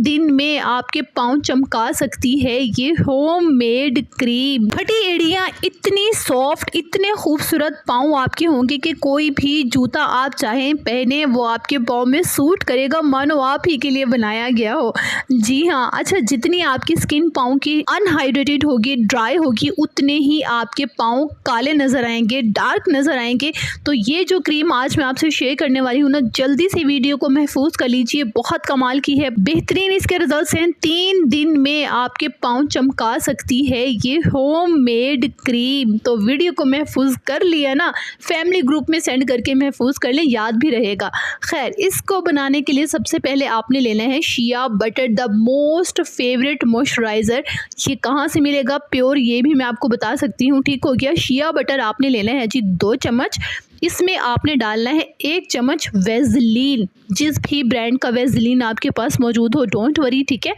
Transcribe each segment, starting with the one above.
दिन में आपके पाँव चमका सकती है ये होममेड क्रीम। फटी एड़ियाँ, इतनी सॉफ्ट, इतने खूबसूरत पाँव आपके होंगे कि कोई भी जूता आप चाहें पहने वो आपके पाँव में सूट करेगा, मानो आप ही के लिए बनाया गया हो। जी हाँ। अच्छा, जितनी आपकी स्किन पाँव की अनहाइड्रेटेड होगी, ड्राई होगी, उतने ही आपके पाँव काले नज़र आएंगे, डार्क नज़र आएंगे। तो ये जो क्रीम आज मैं आपसे शेयर करने वाली हूँ ना, जल्दी से वीडियो को महफूज कर लीजिए, बहुत कमाल की है, बेहतरीन इसके रिजल्ट्स हैं। 3 दिन में आपके पाँव चमका सकती है ये होममेड क्रीम। तो वीडियो को महफूज कर लिया ना, फैमिली ग्रुप में सेंड करके महफूज कर लें, याद भी रहेगा। खैर, इसको बनाने के लिए सबसे पहले आपने लेना है shea butter, the most favourite moisturiser. ये कहाँ से मिलेगा प्योर, ये भी मैं आपको बता सकती हूँ। ठीक हो गया। शिया बटर आपने लेना है जी 2 चम्मच। इसमें आपने डालना है 1 चम्मच वेज़लीन, जिस भी ब्रांड का वेज़लीन आपके पास मौजूद हो, डोंट वरी, ठीक है।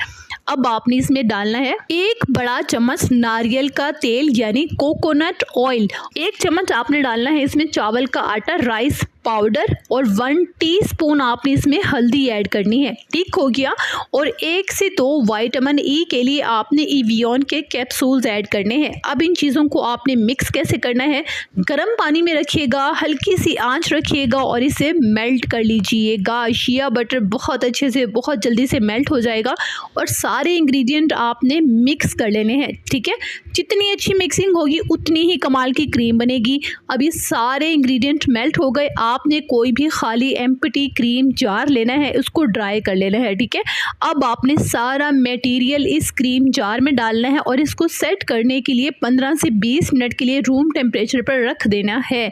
अब आपने इसमें डालना है 1 बड़ा चम्मच नारियल का तेल यानी कोकोनट ऑयल। 1 चम्मच आपने डालना है इसमें चावल का आटा, राइस पाउडर, और 1 टीस्पून आपने इसमें हल्दी ऐड करनी है। ठीक हो गया। और 1 से 2 विटामिन ई के लिए आपने इवियन के कैप्सूल्स ऐड करने हैं। अब इन चीज़ों को आपने मिक्स कैसे करना है, गर्म पानी में रखिएगा, हल्की सी आंच रखिएगा और इसे मेल्ट कर लीजिएगा। शिया बटर बहुत अच्छे से, बहुत जल्दी से मेल्ट हो जाएगा और सारे इंग्रेडिएंट आपने मिक्स कर लेने हैं। ठीक है। जितनी अच्छी मिक्सिंग होगी उतनी ही कमाल की क्रीम बनेगी। अब ये सारे इंग्रेडिएंट मेल्ट हो गए। आपने कोई भी खाली एम्प्टी क्रीम जार लेना है, उसको ड्राई कर लेना है। ठीक है। अब आपने सारा मटेरियल इस क्रीम जार में डालना है और इसको सेट करने के लिए 15 से 20 मिनट के लिए रूम टेम्परेचर पर रख देना है।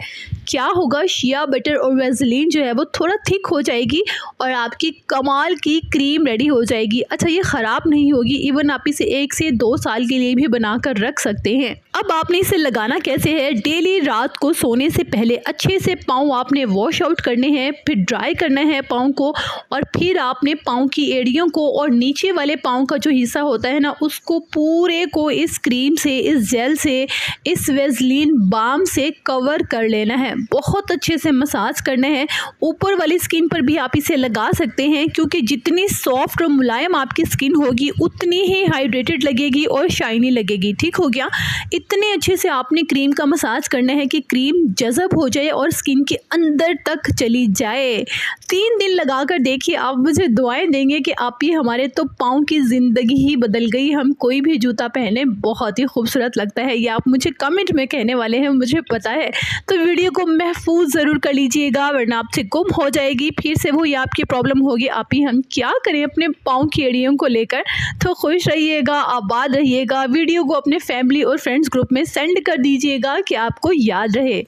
क्या होगा, शिया बटर और वेज़लीन जो है वो थोड़ा थिक हो जाएगी और आपकी कमाल की क्रीम रेडी हो जाएगी। अच्छा, ये ख़राब नहीं होगी, इवन आप इसे 1 से 2 साल के लिए भी बनाकर रख सकते हैं। अब आपने इसे लगाना कैसे है, डेली रात को सोने से पहले अच्छे से पाँव आपने वॉश आउट करने हैं, फिर ड्राई करना है पाँव को, और फिर आपने पाँव की एड़ियों को और नीचे वाले पाँव का जो हिस्सा होता है ना, उसको पूरे को इस क्रीम से, इस जेल से, इस वेज़लीन बाम से कवर कर लेना है। बहुत अच्छे से मसाज करना है। ऊपर वाली स्किन पर भी आप इसे लगा सकते हैं, क्योंकि जितनी सॉफ्ट और मुलायम आपकी स्किन होगी उतनी ही हाइड्रेटेड लगेगी और शाइनी लगेगी। ठीक हो गया। इतने अच्छे से आपने क्रीम का मसाज करना है कि क्रीम जज़ब हो जाए और स्किन के अंदर तक चली जाए। 3 दिन लगाकर देखिए, आप मुझे दुआएं देंगे कि आप ही हमारे तो पाँव की ज़िंदगी ही बदल गई। हम कोई भी जूता पहने बहुत ही खूबसूरत लगता है, ये आप मुझे कमेंट में कहने वाले हैं, मुझे पता है। तो वीडियो को महफूज ज़रूर कर लीजिएगा, वरना आपसे गुम हो जाएगी, फिर से वही आपकी प्रॉब्लम होगी। आप ही हम क्या करें अपने पाँव की एड़ियों को लेकर। तो खुश रहिएगा, आबाद रहिएगा। वीडियो को अपने फैमिली और फ्रेंड्स ग्रुप में सेंड कर दीजिएगा कि आपको याद रहे।